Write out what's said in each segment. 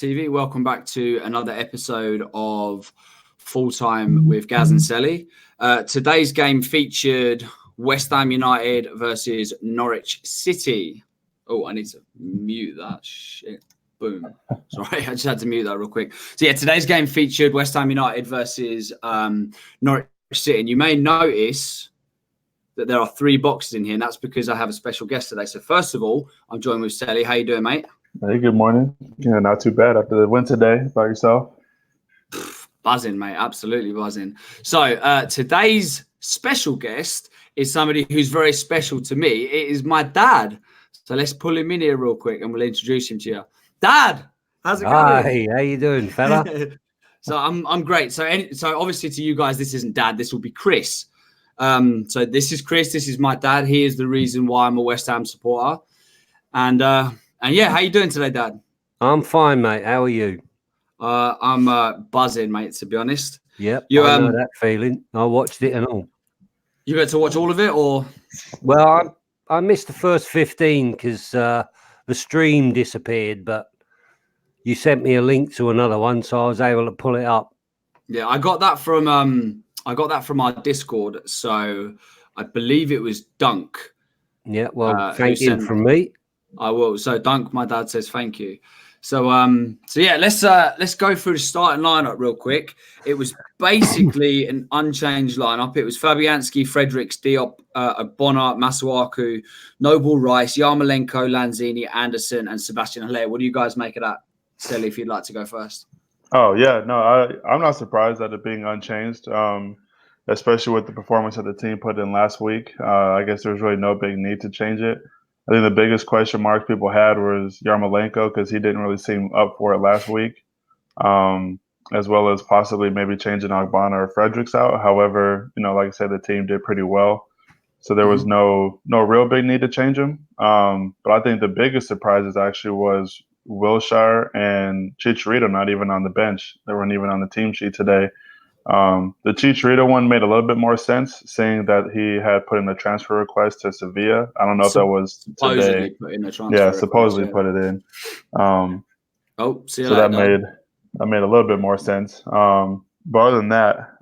TV. Welcome back to another episode of Fulltime with Gaz and Celly. Today's game featured West Ham United versus Norwich City. Oh, I need to mute that shit. Boom. Sorry, I just had to mute that real quick. So yeah, today's game featured West Ham United versus Norwich City. And you may notice that there are 3 boxes in here, and that's because I have a special guest today. So first of all, I'm joined with Celly. How you doing, mate? Hey, good morning. Yeah, not too bad after the win today. By yourself? Buzzing, mate. Absolutely buzzing. So today's special guest is somebody who's very special to me. It is my dad. So let's pull him in here real quick and we'll introduce him to you. Dad, how's it going? Hi, how you doing, fella? So I'm great. So obviously to you guys, this isn't Dad. This will be Chris. So this is Chris. This is my dad. He is the reason why I'm a West Ham supporter. And yeah, how you doing today, Dad? I'm fine, mate. How are you? I'm buzzing, mate, to be honest. Yep, I know that feeling. I watched it and all. You got to watch all of it, or? Well, I missed the first 15 because the stream disappeared, but you sent me a link to another one, so I was able to pull it up. Yeah, I got that from our Discord. So I believe it was Dunk. Yeah, well, thank you from me. I will. So Dunk, my dad says thank you. So yeah, let's go through the starting lineup real quick. It was basically an unchanged lineup. It was Fabianski, Fredericks, Diop, Bonner, Masuaku, Noble, Rice, Yarmolenko, Lanzini, Anderson, and Sebastian Haller. What do you guys make of that? Celly, if you'd like to go first. Oh yeah, no, I'm not surprised at it being unchanged. Especially with the performance that the team put in last week. I guess there's really no big need to change it. I think the biggest question mark people had was Yarmolenko because he didn't really seem up for it last week, as well as possibly maybe changing Ogbonna or Fredericks out. However, like I said, the team did pretty well, so there was no real big need to change him. But I think the biggest surprises actually was Wilshere and Chicharito not even on the bench. They weren't even on the team sheet today. The Chicharito one made a little bit more sense, saying that he had put in a transfer request to Sevilla. I don't know if that was today. Supposedly put it in. So that made a little bit more sense. But other than that,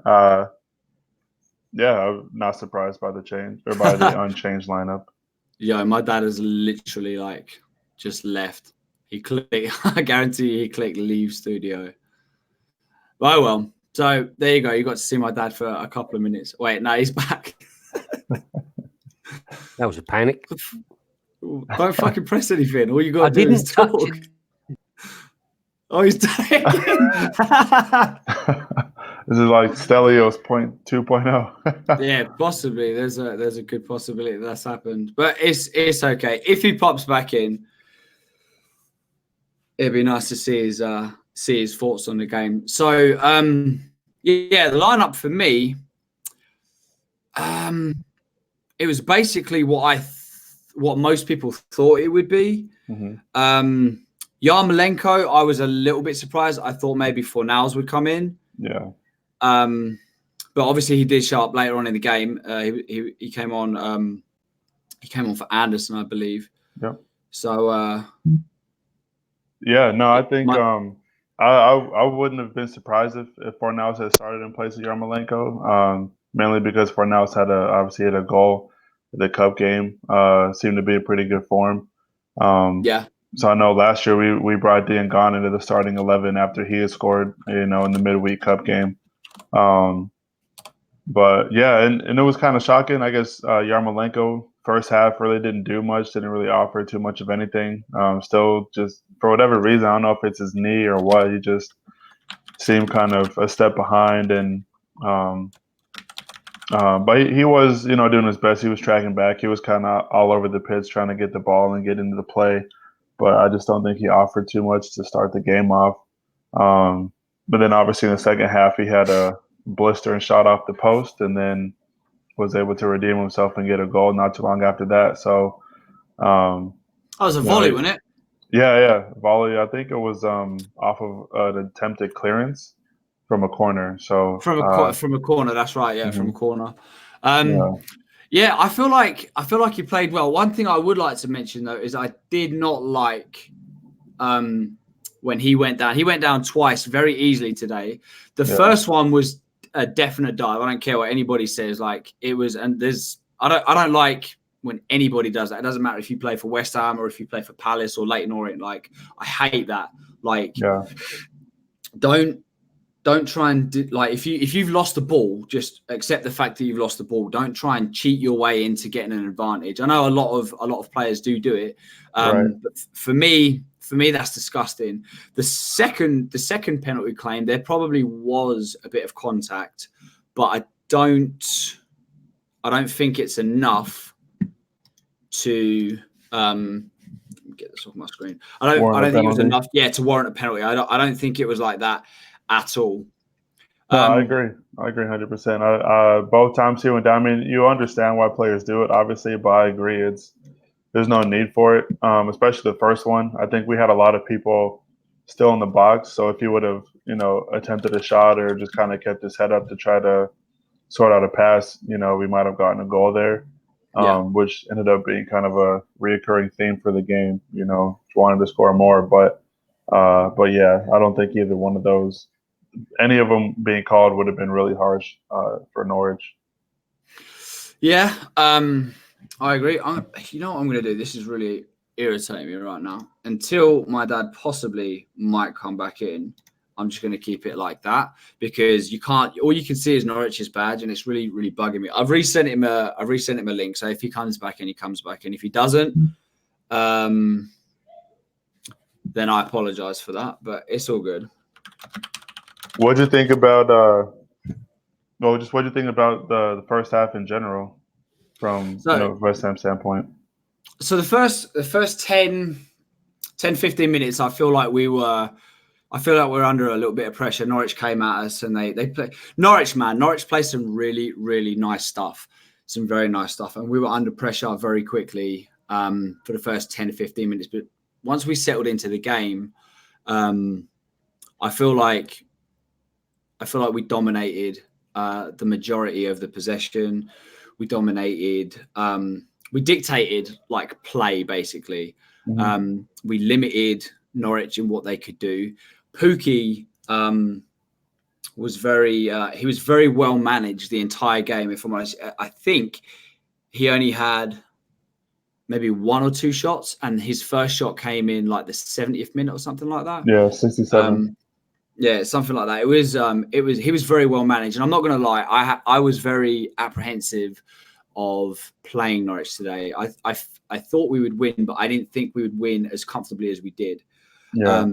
yeah, I'm not surprised by the change or by the unchanged lineup. Yeah, my dad has literally just left. He clicked. I guarantee he clicked leave studio. Oh well. So there you go. You got to see my dad for a couple of minutes. Wait, no, he's back. That was a panic. Don't fucking press anything. All you got to do is talk. Oh, he's taking. This is like Stelios 2.0. Yeah, possibly. There's a good possibility that's happened, but it's okay. If he pops back in, it'd be nice to see his thoughts on the game. So, yeah, the lineup for me, it was basically what most people thought it would be. Yarmolenko, I was a little bit surprised. I thought maybe Fornals would come in. Yeah. But obviously he did show up later on in the game. He came on. He came on for Anderson, I believe. Yeah. So. Yeah. No, I think. I wouldn't have been surprised if Fornals had started in place of Yarmolenko, mainly because Fornals obviously had a goal. The cup game seemed to be a pretty good form. Yeah. So I know last year we brought Diangana into the starting 11 after he had scored, in the midweek cup game. But yeah, and it was kind of shocking. I guess Yarmolenko first half really didn't do much, didn't really offer too much of anything. Still just for whatever reason, I don't know if it's his knee or what, he just seemed kind of a step behind. And but he was, doing his best. He was tracking back. He was kind of all over the pitch trying to get the ball and get into the play. But I just don't think he offered too much to start the game off. But then obviously in the second half, he had a blister and shot off the post and then was able to redeem himself and get a goal not too long after that. So that was a volley, wasn't it? Yeah, volley. I think it was off of an attempted clearance from a corner. So from a corner, that's right. Yeah, from a corner. Yeah, I feel like he played well. One thing I would like to mention though is I did not like when he went down. He went down twice very easily today. The first one was a definite dive. I don't care what anybody says. Like it was, and I don't like when anybody does that. It doesn't matter if you play for West Ham or if you play for Palace or Leyton Orient. Like I hate that. Like don't try and if you've lost the ball, just accept the fact that you've lost the ball. Don't try and cheat your way into getting an advantage. I know a lot of players do it, but for me that's disgusting. The second penalty claim, there probably was a bit of contact, but I don't think it's enough to get this off my screen. I don't think it was enough to warrant a penalty. I don't think it was like that at all. No, I agree 100%. Both times he went down. I mean, you understand why players do it, obviously, but I agree there's no need for it, especially the first one. I think we had a lot of people still in the box, so if he would have, attempted a shot or just kind of kept his head up to try to sort out a pass, we might have gotten a goal there, which ended up being kind of a reoccurring theme for the game, wanting to score more. But yeah, I don't think either one of those, any of them being called would have been really harsh for Norwich. Yeah, I agree. You know what I'm going to do? This is really irritating me right now. Until my dad possibly might come back in, I'm just going to keep it like that because you can't. All you can see is Norwich's badge, and it's really, really bugging me. I've resent him a link. So if he comes back in, he comes back in. If he doesn't, then I apologise for that. But it's all good. What do you think about? What do you think about the first half in general, from West Ham standpoint? So the first 10, 15 minutes, I feel like we're under a little bit of pressure. Norwich came at us and they play. Norwich played some really, really nice stuff, some very nice stuff, and we were under pressure very quickly for the first 10 to 15 minutes. But once we settled into the game, I feel like we dominated the majority of the possession. We dominated. We dictated like play basically. Mm-hmm. We limited Norwich in what they could do. Pukki was very well managed the entire game. If I'm honest, I think he only had maybe one or two shots, and his first shot came in like the 70th minute or something like that. Yeah, 67. Yeah, something like that. He was very well managed, and I'm not going to lie, I was very apprehensive of playing Norwich today. I thought we would win, but I didn't think we would win as comfortably as we did. Yeah.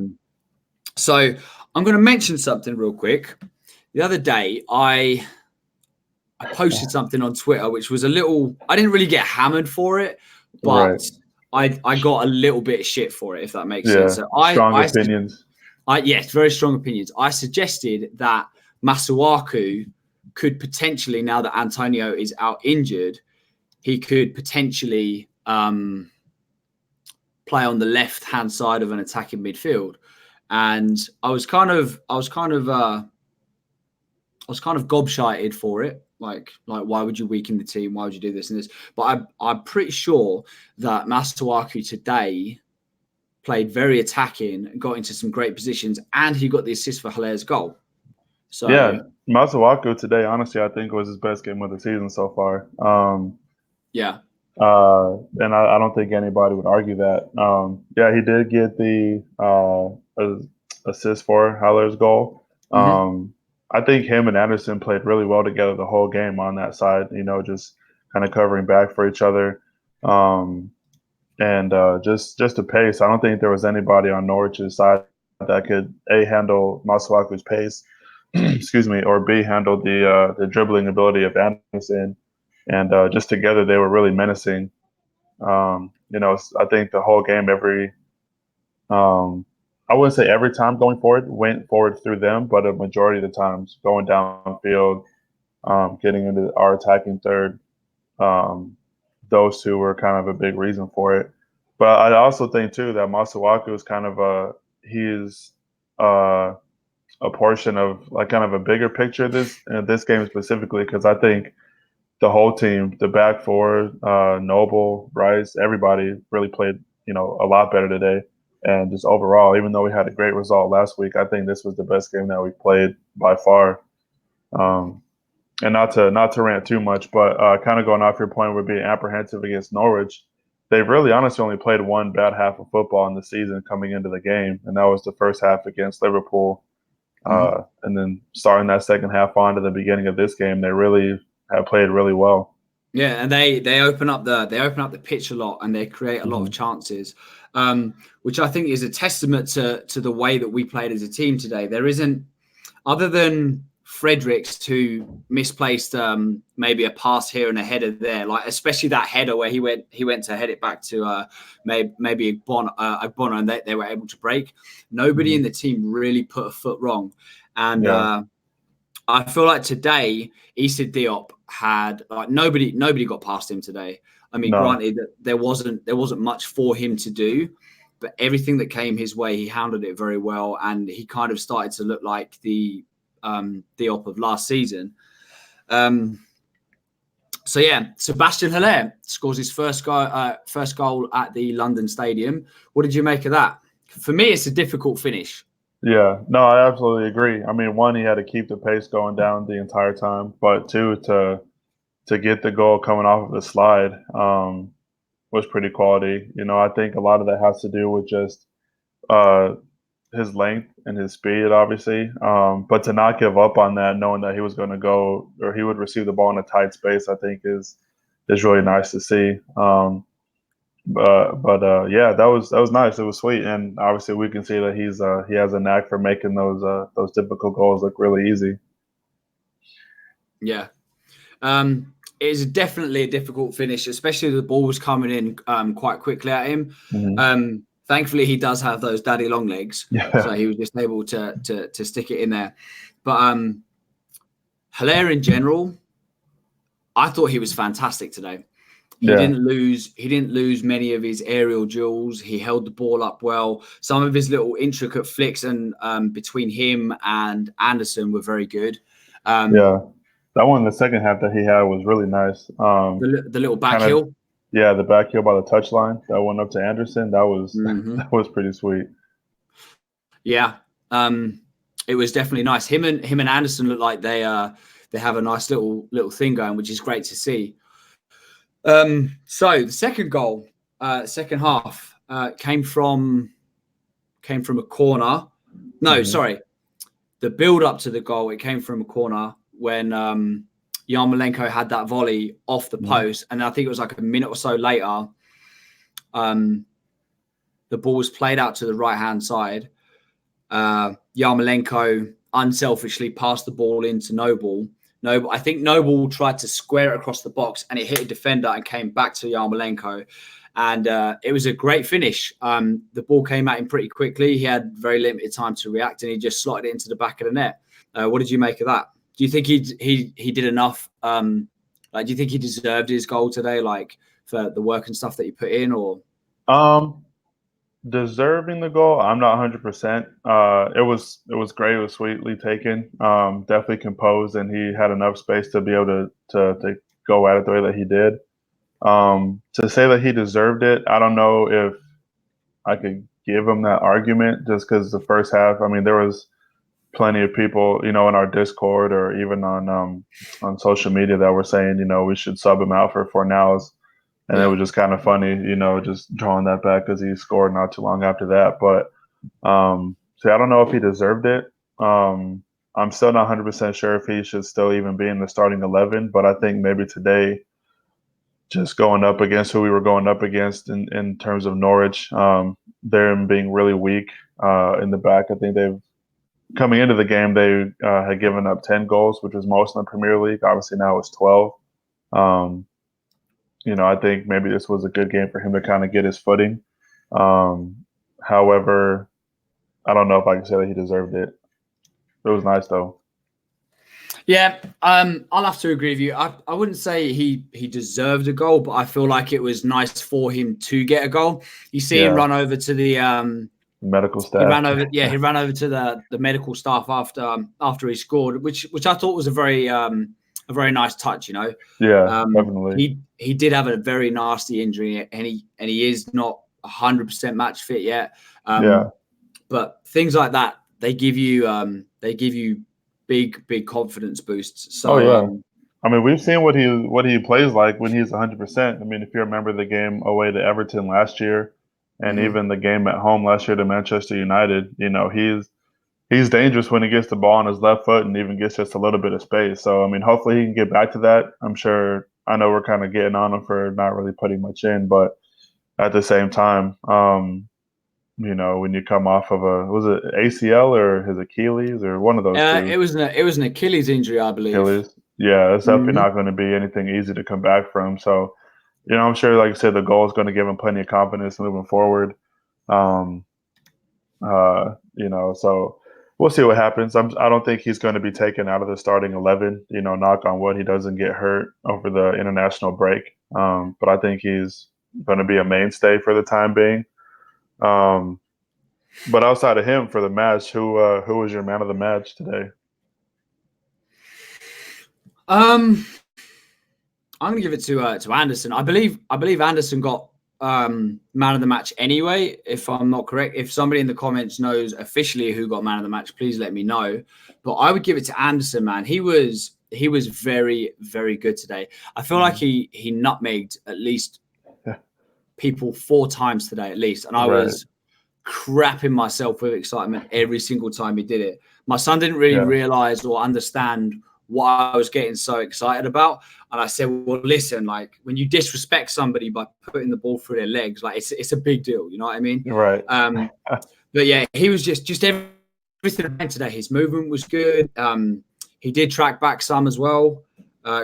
So I'm going to mention something real quick. The other day, I posted something on Twitter, which was I didn't really get hammered for it, but I got a little bit of shit for it, if that makes sense. So strong opinions. Yes, very strong opinions. I suggested that Masuaku could potentially, now that Antonio is out injured, he could potentially play on the left-hand side of an attacking midfield. And I was kind of gobshited for it. Like, why would you weaken the team? Why would you do this and this? But I'm pretty sure that Masuaku today played very attacking, got into some great positions, and he got the assist for Haller's goal. So yeah, Masuaku today, honestly, I think was his best game of the season so far. And I don't think anybody would argue that. He did get the assist for Haller's goal. Mm-hmm. I think him and Anderson played really well together the whole game on that side, just kind of covering back for each other. And just the pace. I don't think there was anybody on Norwich's side that could handle Masuaku's pace, excuse me, or B, handle the dribbling ability of Anderson. And just together, they were really menacing. I think the whole game, I wouldn't say every time going forward, went forward through them, but a majority of the times going downfield, getting into our attacking third, those two were kind of a big reason for it. But I also think, too, that Masuaku is kind of a portion of like kind of a bigger picture this game specifically, because I think the whole team, the back four, Noble, Bryce, everybody really played, a lot better today. And just overall, even though we had a great result last week, I think this was the best game that we played by far. And not to rant too much, but kind of going off your point with being apprehensive against Norwich, they've really honestly only played one bad half of football in the season coming into the game, and that was the first half against Liverpool. And then starting that second half on to the beginning of this game, they really have played really well. Yeah, and they open up the pitch a lot, and they create a lot of chances, which I think is a testament to the way that we played as a team today. There isn't, other than Fredericks, who misplaced maybe a pass here and a header there, like especially that header where he went to head it back to maybe Agbono, and they were able to break. Nobody in the team really put a foot wrong, and I feel like today Issa Diop had like nobody got past him today. I mean, granted that there wasn't much for him to do, but everything that came his way, he handled it very well, and he kind of started to look like the Diop of last season. So yeah, Sebastian Haller scores his first goal at the London Stadium. What did you make of that? For me, it's a difficult finish. Yeah, no, I absolutely agree. I mean, one, he had to keep the pace going down the entire time, but two, to get the goal coming off of the slide was pretty quality. You know, I think a lot of that has to do with just his length and his speed, obviously. But to not give up on that, knowing that he was going to go or he would receive the ball in a tight space, I think is really nice to see. But yeah, that was nice. It was sweet, and obviously we can see that he has a knack for making those difficult goals look really easy. Yeah, it is definitely a difficult finish, especially the ball was coming in quite quickly at him. Thankfully, he does have those daddy long legs, so he was just able to stick it in there. But Haller in general, I thought he was fantastic today. He didn't lose many of his aerial duels. He held the ball up well. Some of his little intricate flicks and between him and Anderson were very good. That one in the second half that he had was really nice. The little back heel. Yeah, the back heel by the touchline that went up to Anderson. That was that was pretty sweet. Yeah, it was definitely nice. Him and Anderson look like they have a nice little thing going, which is great to see. So the second goal, second half, came from a corner. No, sorry, the build up to the goal, it came from a corner when Yarmolenko had that volley off the post, and I think it was like a minute or so later, the ball was played out to the right hand side. Yarmolenko unselfishly passed the ball into Noble. I think Noble tried to square it across the box, and it hit a defender and came back to Yarmolenko. And it was a great finish. The ball came at him pretty quickly. He had very limited time to react, and he just slotted it into the back of the net. What did you make of that? Do you think he did enough? Do you think he deserved his goal today, like for the work and stuff that he put in, or? Deserving the goal, I'm not 100%. It was great. It was sweetly taken. Definitely composed, and he had enough space to be able to go at it the way that he did. To say that he deserved it, I don't know if I could give him that argument just because the first half. I mean, there was plenty of people, in our Discord or even on social media that were saying, we should sub him out for Fornals. And it was just kind of funny, just drawing that back because he scored not too long after that. But so I don't know if he deserved it. I'm still not 100% sure if he should still even be in the starting 11. But I think maybe today, just going up against who we were going up against in terms of Norwich, them being really weak in the back. I think coming into the game, they had given up 10 goals, which was most in the Premier League. Obviously now it's 12. I think maybe this was a good game for him to kind of get his footing. However, I don't know if I can say that he deserved it. It was nice, though. Yeah, I'll have to agree with you. I wouldn't say he deserved a goal, but I feel like it was nice for him to get a goal. You see him run over to the medical staff. He ran over to the medical staff after he scored, which I thought was a very nice touch. Yeah, definitely. He did have a very nasty injury, and he is not 100% match fit yet. Yeah. But things like that, they give you big confidence boosts. So, Oh yeah. I mean, we've seen what he plays like when he's 100%. I mean, if you remember the game away to Everton last year, and even the game at home last year to Manchester United, you know, he's dangerous when he gets the ball on his left foot and even gets just a little bit of space. So, I mean, hopefully he can get back to that. I know we're kind of getting on him for not really putting much in, but at the same time, you know, when you come off of was it ACL or his Achilles or one of those two? It was an Achilles injury, I believe. Achilles. Yeah, it's definitely not going to be anything easy to come back from. So, you know, I'm sure, like I said, the goal is going to give him plenty of confidence moving forward. You know, so we'll see what happens. I don't think he's going to be taken out of the starting 11. You know, knock on wood, he doesn't get hurt over the international break. But I think he's going to be a mainstay for the time being. But outside of him for the match, who was your man of the match today? I'm gonna give it to Anderson. I believe Anderson got man of the match anyway, if I'm not correct. If somebody in the comments knows officially who got man of the match, please let me know. But I would give it to Anderson, man. He was very, very good today. I feel like he nutmegged at least people 4 times today at least, and I was crapping myself with excitement every single time he did it. My son didn't really realize or understand what I was getting so excited about. And I said, well, listen, like when you disrespect somebody by putting the ball through their legs, like it's a big deal. You know what I mean? Right. But yeah, he was just everything today. His movement was good. He did track back some as well.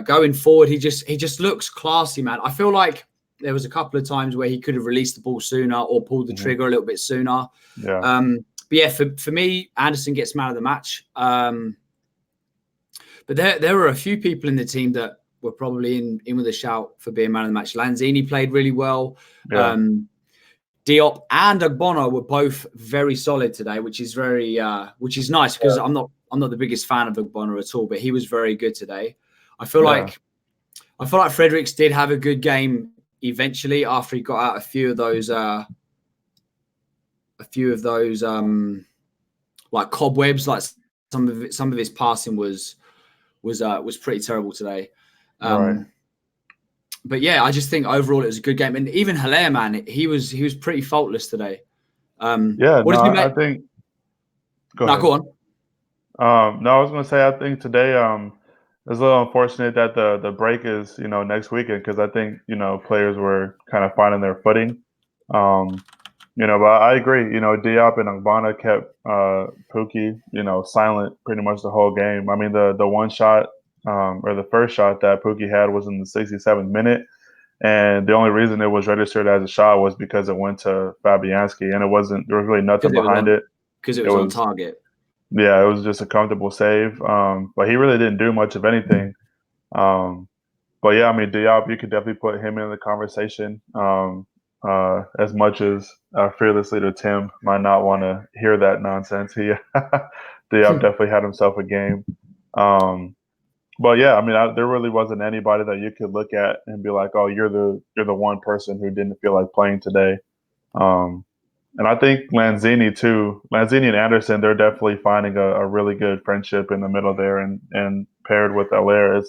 Going forward, he just looks classy, man. I feel like there was a couple of times where he could have released the ball sooner or pulled the trigger a little bit sooner. Yeah. But yeah, for me, Anderson gets man of the match. But there were a few people in the team that were probably in with a shout for being man of the match. Lanzini played really well. Yeah. Diop and Agbono were both very solid today, which is nice because I'm not the biggest fan of Agbono at all, but he was very good today. I feel like Fredericks did have a good game eventually after he got out a few of those like cobwebs. Like some of his passing was pretty terrible today. But yeah, I just think overall it was a good game, and even Hilaire, man, he was pretty faultless today. I think. Go ahead. Go on. No, I was going to say I think today it's a little unfortunate that the break is next weekend because I think players were kind of finding their footing. But I agree. Diop and Agbana kept Pukki silent pretty much the whole game. I mean the one shot or the first shot that Pukki had was in the 67th minute. And the only reason it was registered as a shot was because it went to Fabianski, and there was really nothing behind it. Because it was on target. Yeah, it was just a comfortable save. But he really didn't do much of anything. But yeah, I mean, Diop, you could definitely put him in the conversation. As much as our fearless leader Tim might not want to hear that nonsense, Diop definitely had himself a game. But yeah, I mean, there really wasn't anybody that you could look at and be like, "Oh, you're the one person who didn't feel like playing today." And I think Lanzini and Anderson, they're definitely finding a really good friendship in the middle there, and paired with Allaire,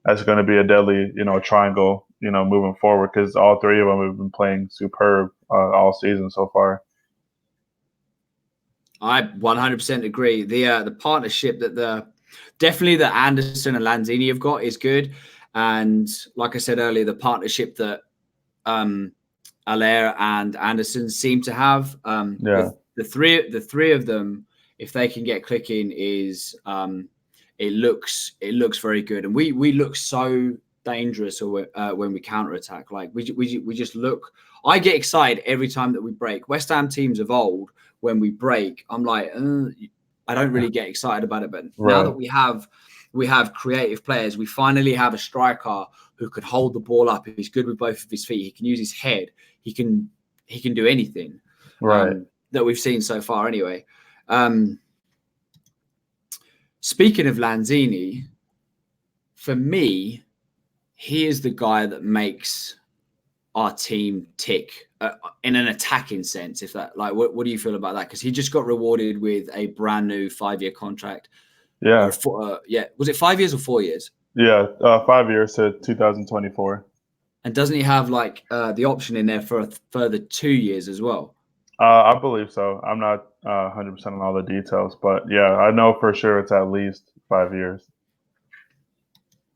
that's going to be a deadly triangle moving forward because all three of them have been playing superb all season so far. I 100% agree. The partnership that definitely that Anderson and Lanzini have got is good, and like I said earlier, the partnership that Allaire and Anderson seem to have. The three of them, if they can get clicking, is it looks very good, and we look so dangerous when we counterattack. Like we just look. I get excited every time that we break. West Ham teams of old, when we break, I'm like, I don't really get excited about it. But now that we have creative players, we finally have a striker who can hold the ball up. He's good with both of his feet. He can use his head. He can do anything that we've seen so far. Anyway, speaking of Lanzini, for me, he is the guy that makes our team tick in an attacking sense. If that, like, what do you feel about that? Because he just got rewarded with a brand new 5-year contract. Yeah. Was it 5 years or 4 years? Yeah, 5 years to 2024. And doesn't he have like the option in there for a further 2 years as well? I believe so. I'm not 100% on all the details, but yeah, I know for sure it's at least 5 years.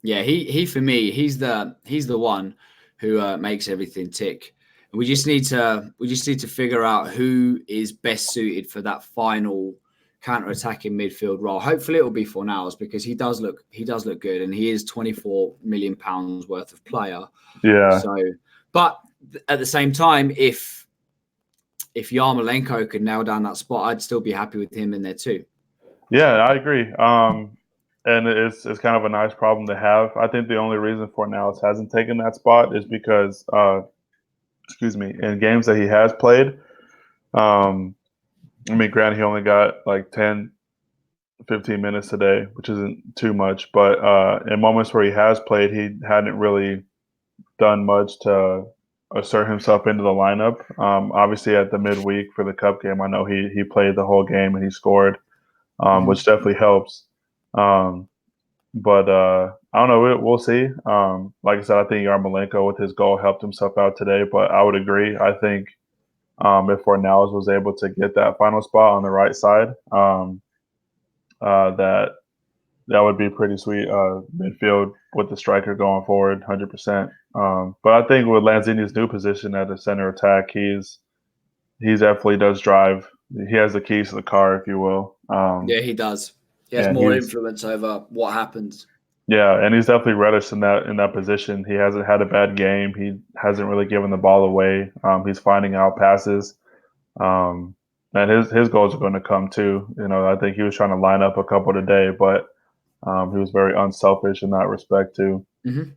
Yeah, he for me, he's the one who makes everything tick. And we just need to figure out who is best suited for that final counter-attacking midfield role. Hopefully, it will be Fornals because he does look good, and he is £24 million worth of player. Yeah. So, but at the same time, if Yarmolenko could nail down that spot, I'd still be happy with him in there too. Yeah, I agree. And it's kind of a nice problem to have. I think the only reason Fornals hasn't taken that spot is because, in games that he has played, granted, he only got like 10, 15 minutes today, which isn't too much. But in moments where he has played, he hadn't really done much to assert himself into the lineup. Obviously, at the midweek for the Cup game, I know he played the whole game and he scored, which definitely helps. But I don't know. We'll see. Like I said, I think Yarmolenko with his goal helped himself out today. But I would agree. I think if Fornals was able to get that final spot on the right side, that would be pretty sweet midfield with the striker going forward, 100%. But I think with Lanzini's new position at the center attack, he definitely does drive. He has the keys to the car, if you will. Yeah, he does. He has more influence over what happens. Yeah, and he's definitely relished in that position. He hasn't had a bad game. He hasn't really given the ball away. He's finding out passes. And his goals are going to come too. I think he was trying to line up a couple today, but he was very unselfish in that respect too. Mm-hmm.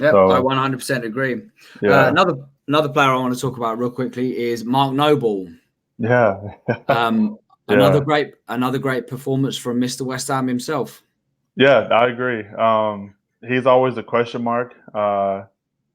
Yeah, so, I 100% agree. Yeah. Another player I want to talk about real quickly is Mark Noble. Yeah. Another great performance from Mr. West Ham himself. Yeah, I agree. He's always a question mark. I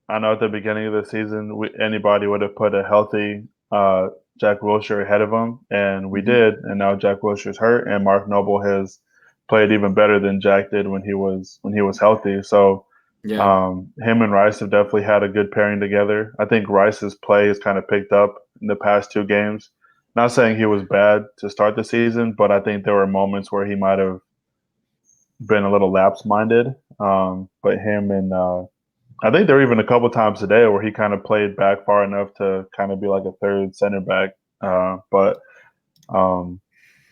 know at the beginning of the season, anybody would have put a healthy Jack Wilshere ahead of him, and we did. And now Jack Wilshere's hurt, and Mark Noble has played even better than Jack did when he was healthy. So him and Rice have definitely had a good pairing together. I think Rice's play has kind of picked up in the past 2 games. Not saying he was bad to start the season, but I think there were moments where he might have been a little lapse-minded. But him and I think there were even a couple times today where he kind of played back far enough to kind of be like a third center back. But Mark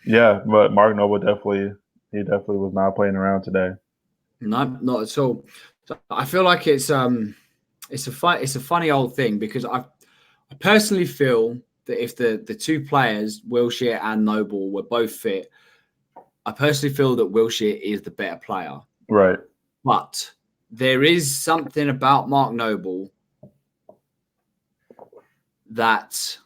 Noble definitely was not playing around today. No, not at all. So I feel like it's a funny old thing because I personally feel that if the 2 players, Wilshere and Noble, were both fit, I personally feel that Wilshere is the better player. Right. But there is something about Mark Noble that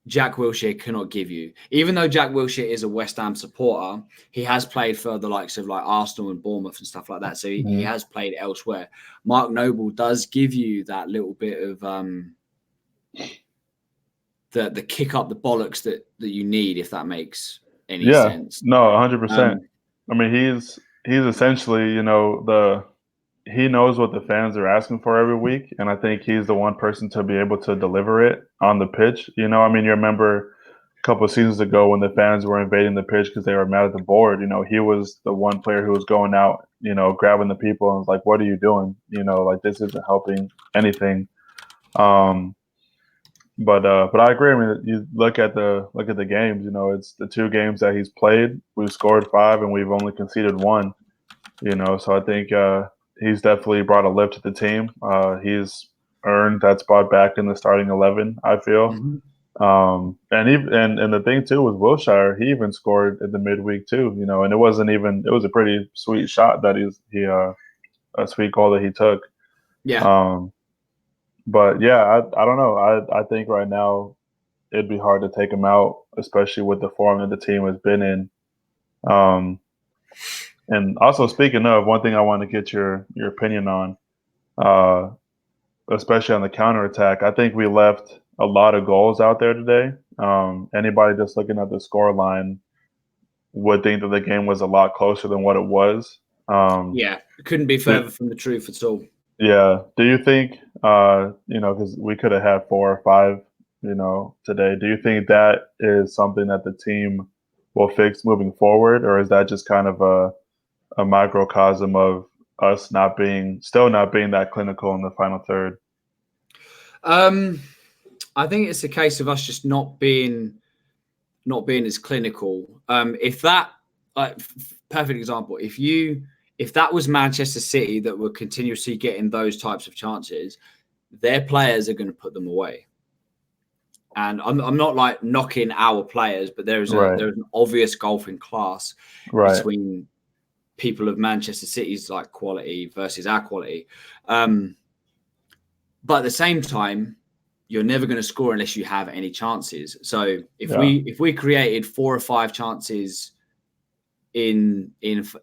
Jack Wilshere cannot give you. Even though Jack Wilshere is a West Ham supporter, he has played for the likes of like Arsenal and Bournemouth and stuff like that. So he has played elsewhere. Mark Noble does give you that little bit of the kick up the bollocks that you need, if that makes any sense. No, 100%. He's essentially, he knows what the fans are asking for every week, and I think he's the one person to be able to deliver it on the pitch. You remember a couple of seasons ago when the fans were invading the pitch because they were mad at the board. He was the one player who was going out, grabbing the people and was like, "What are you doing? Like this isn't helping anything." But I agree. You look at the games. It's the 2 games that he's played. We've scored 5 and we've only conceded 1. So I think he's definitely brought a lift to the team. He's earned that spot back in the starting 11, I feel. And the thing too with Wilshere, he even scored at the midweek too. And it was a pretty sweet shot that a sweet goal that he took. Yeah. But yeah, I don't know. I think right now it'd be hard to take him out, especially with the form that the team has been in. And also, speaking of, one thing I want to get your opinion on. especially on the counterattack. I think we left a lot of goals out there today. Anybody just looking at the score line would think that the game was a lot closer than what it was. Yeah, it couldn't be further from the truth at all. Yeah. Do you think, because we could have had 4 or 5, today, do you think that is something that the team will fix moving forward, or is that just kind of a microcosm of us still not being that clinical in the final third? I think it's a case of us just not being as clinical. If that, perfect example, if that was Manchester City that were continuously getting those types of chances, their players are going to put them away. And I'm not like knocking our players, but there's an obvious gulf in class between people of Manchester City's like quality versus our quality. But at the same time, you're never going to score unless you have any chances. So if we created 4 or 5 chances in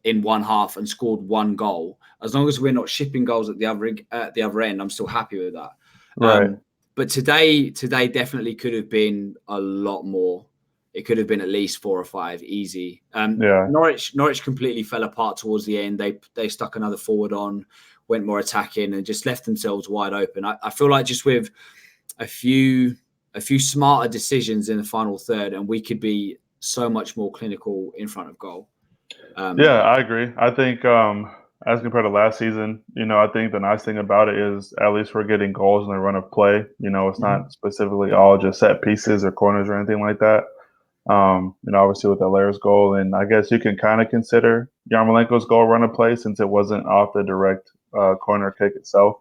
one half and scored 1 goal, as long as we're not shipping goals at the other end, I'm still happy with that. Right. But today definitely could have been a lot more. It could have been at least 4 or 5 easy. Norwich completely fell apart towards the end. They stuck another forward on, went more attacking, and just left themselves wide open. I feel like just with a few smarter decisions in the final third, and we could be so much more clinical in front of goal. I agree. I think as compared to last season, I think the nice thing about it is at least we're getting goals in the run of play. It's not specifically all just set pieces or corners or anything like that. Obviously with Alera's goal, and I guess you can kind of consider Yarmolenko's goal run of play since it wasn't off the direct corner kick itself.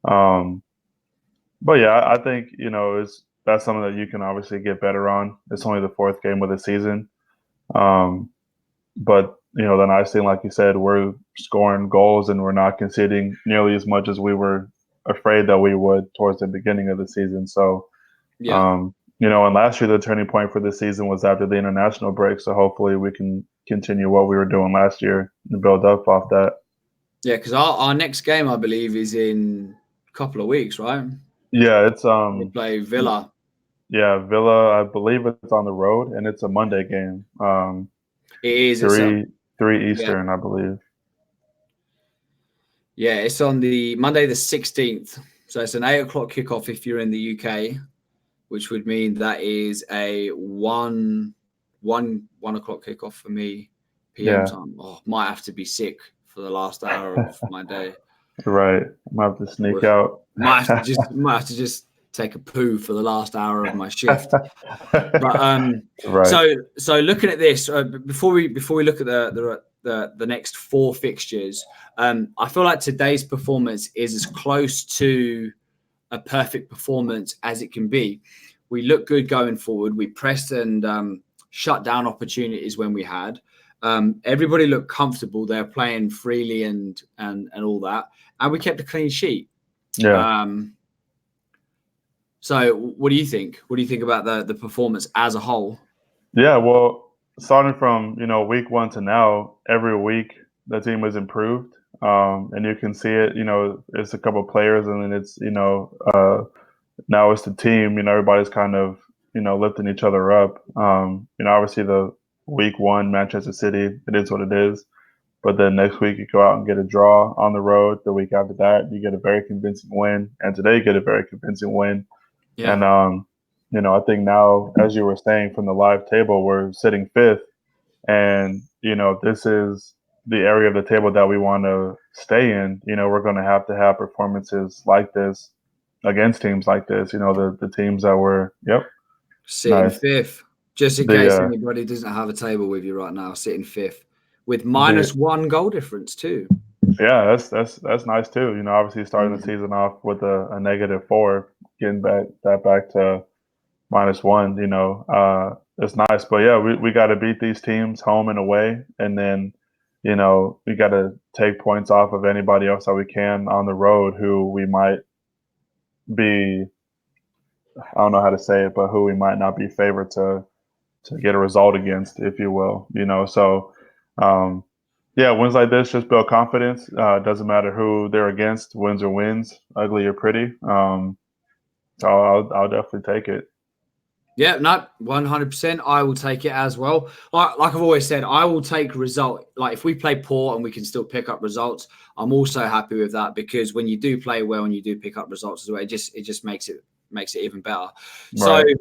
But yeah, I think that's something that you can obviously get better on. It's only the 4th game of the season, but the nice thing, like you said, we're scoring goals and we're not conceding nearly as much as we were afraid that we would towards the beginning of the season. So, and last year the turning point for this season was after the international break. So hopefully we can continue what we were doing last year and build up off that. Yeah, because our next game, I believe, is in a couple of weeks, right? Yeah, it's we play Villa. Yeah, Villa. I believe it's on the road, and it's a Monday game. It is 3 Eastern, I believe. Yeah, it's on the Monday the 16th. So it's an 8 o'clock kickoff if you're in the UK, which would mean that is a 1 o'clock kickoff for me, PM time. Oh, might have to be sick for the last hour of my day. Right, might have to sneak out. Might have to just take a poo for the last hour of my shift. But so looking at this, before we look at the next 4 fixtures, I feel like today's performance is as close to a perfect performance as it can be. We look good going forward. We pressed and shut down opportunities when we had. Everybody looked comfortable. They're playing freely and all that, and we kept a clean sheet. Yeah. So what do you think? What do you think about the performance as a whole? Yeah, well, starting from week 1 to now, every week the team has improved, and you can see it. It's a couple of players, and then it's now it's the team. Everybody's kind of lifting each other up. Obviously the week 1 Manchester City, it is what it is. But then next week you go out and get a draw on the road. The week after that you get a very convincing win, and today you get a very convincing win. Yeah. And I think now, as you were saying, from the live table, we're sitting 5th, and this is the area of the table that we want to stay in. We're going to have performances like this against teams like this. The teams that were sitting 5th. Just in case anybody doesn't have a table with you right now, sitting 5th with -1 goal difference too. Yeah, that's nice too. Obviously starting the season off with a -4, getting back to -1. It's nice, but yeah, we got to beat these teams home and away, and then we got to take points off of anybody else that we can on the road who we might be. I don't know how to say it, but who we might not be favored to get a result against, if you will. So Yeah, wins like this just build confidence. Doesn't matter who they're against, wins or wins, ugly or pretty. So I'll definitely take it. Yeah, no, 100%. I will take it as well. Like I've always said, I will take result. Like if we play poor and we can still pick up results, I'm also happy with that, because when you do play well and you do pick up results as well, it just makes it even better. So Right.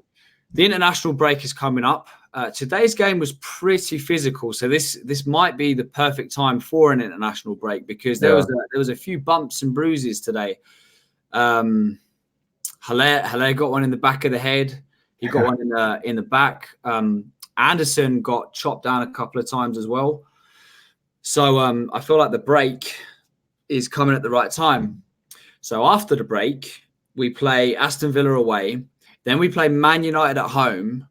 the international break is coming up. Today's game was pretty physical, so this might be the perfect time for an international break, because there was a few bumps and bruises today. Haller got one in the back of the head. He got one in the back. Anderson got chopped down a couple of times as well. So I feel like the break is coming at the right time. So after the break, we play Aston Villa away. Then we play Man United at home.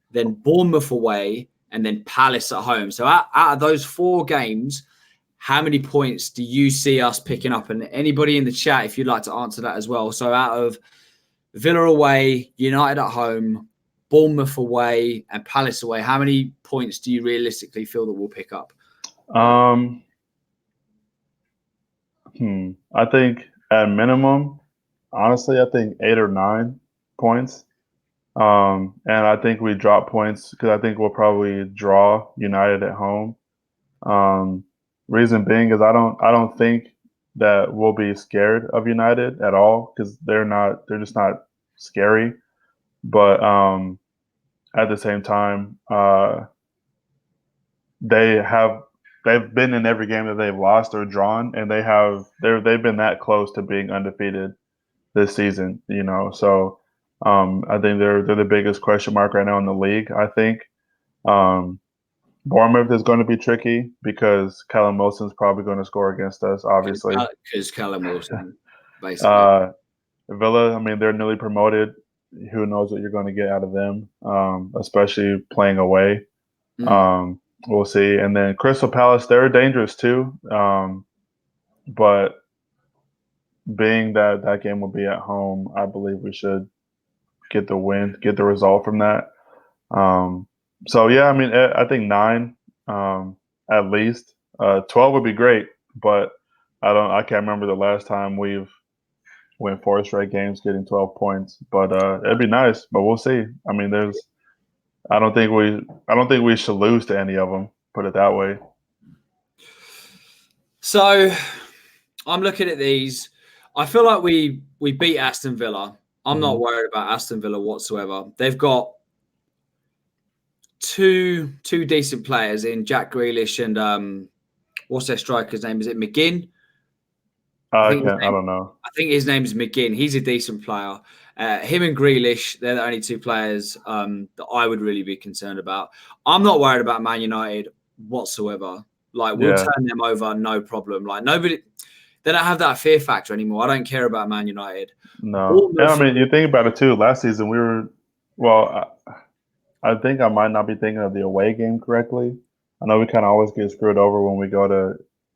Then Bournemouth away. And then Palace at home. So out of those 4 games, how many points do you see us picking up? And anybody in the chat, if you'd like to answer that as well. So out of Villa away, United at home, Bournemouth away, and Palace away, how many points do you realistically feel that we'll pick up? I think at minimum, honestly, I think 8 or 9 points. And I think we drop points because I think we'll probably draw United at home. Reason being is I don't think that we'll be scared of United at all, because they're just not scary. But at the same time, they've been in every game that they've lost or drawn, and they've been that close to being undefeated this season. So I think they're the biggest question mark right now in the league. I think Bournemouth is going to be tricky because Callum Wilson's probably going to score against us, obviously. Because Callum Wilson, basically. Villa, I mean, they're newly promoted. Who knows what you're going to get out of them, especially playing away. We'll see. And then Crystal Palace, they're dangerous too. But being that game will be at home, I believe we should get the win, get the result from that. So yeah, I mean, I think 9 at least. 12 would be great, but I can't remember the last time we've went 4 straight games getting 12 points. But it'd be nice. But we'll see. I mean, I don't think we should lose to any of them. Put it that way. So I'm looking at these. I feel like we beat Aston Villa. I'm not worried about Aston Villa whatsoever. They've got two decent players in Jack Grealish and what's their striker's name? Is it McGinn? I don't know. I think his name is McGinn. He's a decent player. Him and Grealish, they're the only 2 players that I would really be concerned about. I'm not worried about Man United whatsoever. Like, we'll turn them over, no problem. Like, nobody, they don't have that fear factor anymore. I don't care about Man United. No. And I mean, you think about it too. Last season, I think I might not be thinking of the away game correctly. I know we kind of always get screwed over when we go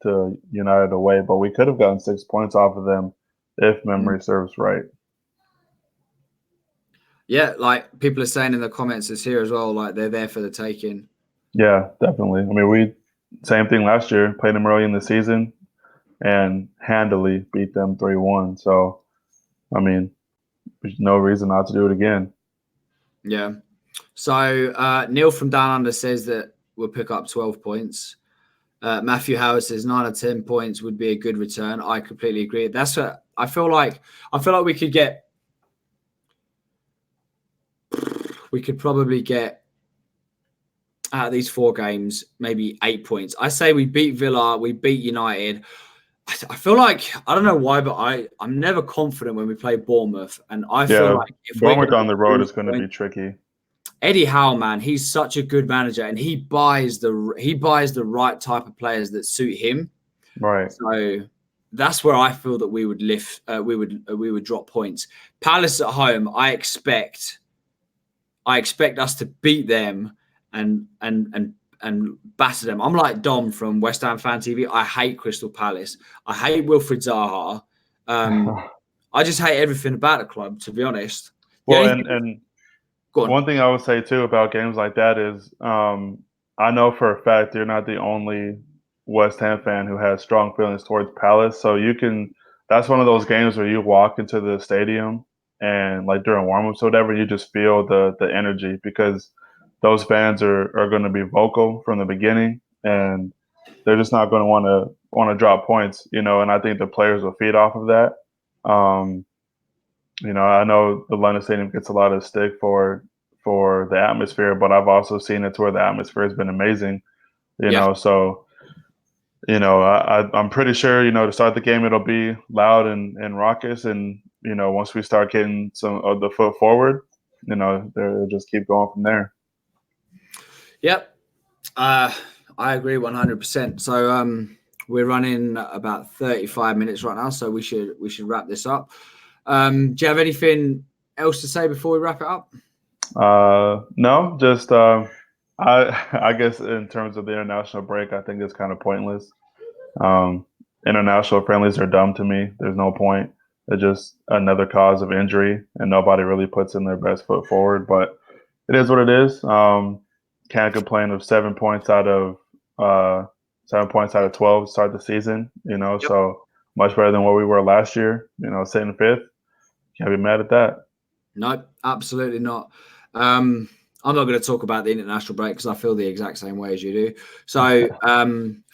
to United away, but we could have gotten 6 points off of them if memory serves right. Yeah, like people are saying in the comments this here as well, like they're there for the taking. Yeah, definitely. I mean, same thing last year, played them early in the season and handily beat them 3-1. So, I mean, there's no reason not to do it again. Yeah. So Neil from Down Under says that we'll pick up 12 points. Matthew Howard says 9 or 10 points would be a good return. I completely agree. That's what I feel like. I feel like we could probably get out of these 4 games maybe 8 points. I say we beat Villa, we beat United. I feel like, I don't know why, but I'm never confident when we play Bournemouth, and I feel like if Bournemouth on the road is going to be tricky. Eddie Howe, man, he's such a good manager, and he buys the right type of players that suit him. Right. So that's where I feel that we would lift. We would drop points. Palace at home, I expect us to beat them and batter them. I'm like Dom from West Ham Fan TV. I hate Crystal Palace. I hate Wilfried Zaha. I just hate everything about the club, to be honest. Well, and one thing I would say too about games like that is, I know for a fact you're not the only West Ham fan who has strong feelings towards Palace. So that's one of those games where you walk into the stadium and like during warm-ups or whatever, you just feel the energy because those fans are going to be vocal from the beginning and they're just not going to want to drop points, and I think the players will feed off of that. I know the London Stadium gets a lot of stick for the atmosphere, but I've also seen it to where the atmosphere has been amazing, so I'm pretty sure, to start the game, it'll be loud and raucous. And, once we start getting some of the foot forward, they'll just keep going from there. Yep. I agree 100%. So we're running about 35 minutes right now, so we should wrap this up. Do you have anything else to say before we wrap it up? No, just I guess in terms of the international break, I think it's kind of pointless. International friendlies are dumb to me. There's no point. They're just another cause of injury, and nobody really puts in their best foot forward. But it is what it is. Can't complain of 7 points out of 12 to start the season. Yep. So much better than what we were last year. Sitting fifth. Can't be mad at that. No, absolutely not. I'm not going to talk about the international break because I feel the exact same way as you do. So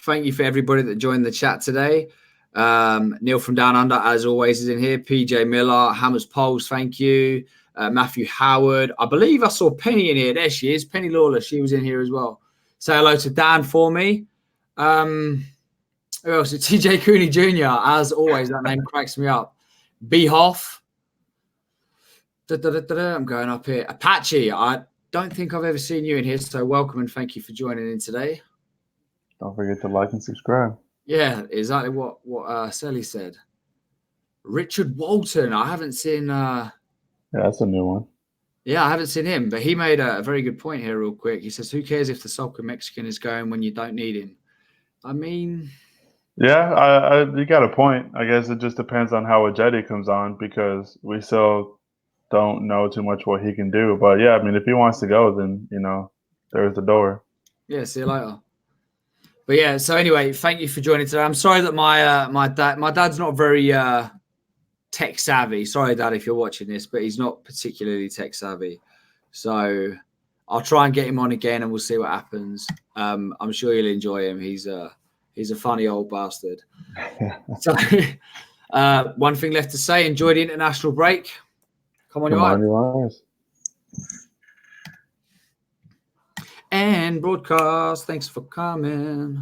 thank you for everybody that joined the chat today. Neil from Down Under, as always, is in here. PJ Miller, Hammers Poles, thank you. Matthew Howard. I believe I saw Penny in here. There she is. Penny Lawler. She was in here as well. Say hello to Dan for me. Who else? TJ Cooney Jr. As always, that name cracks me up. B. Hoff. I'm going up here. Apache, I don't think I've ever seen you in here, so welcome and thank you for joining in today. Don't forget to like and subscribe. Yeah, exactly what Celly said. Richard Walton, I haven't seen. Yeah, that's a new one. Yeah, I haven't seen him, but he made a very good point here real quick. He says, who cares if the soccer Mexican is going when you don't need him? I mean... Yeah, you got a point. I guess it just depends on how Ajeti comes on because we still don't know too much what he can do. But yeah, I mean, if he wants to go, then, there's the door. Yeah, see you later. But yeah, so anyway, thank you for joining today. I'm sorry that my dad's not very tech savvy. Sorry, Dad, if you're watching this, but he's not particularly tech savvy. So I'll try and get him on again and we'll see what happens. I'm sure you'll enjoy him. He's a funny old bastard. So one thing left to say, enjoy the international break. Come on, your eyes. And broadcast. Thanks for coming.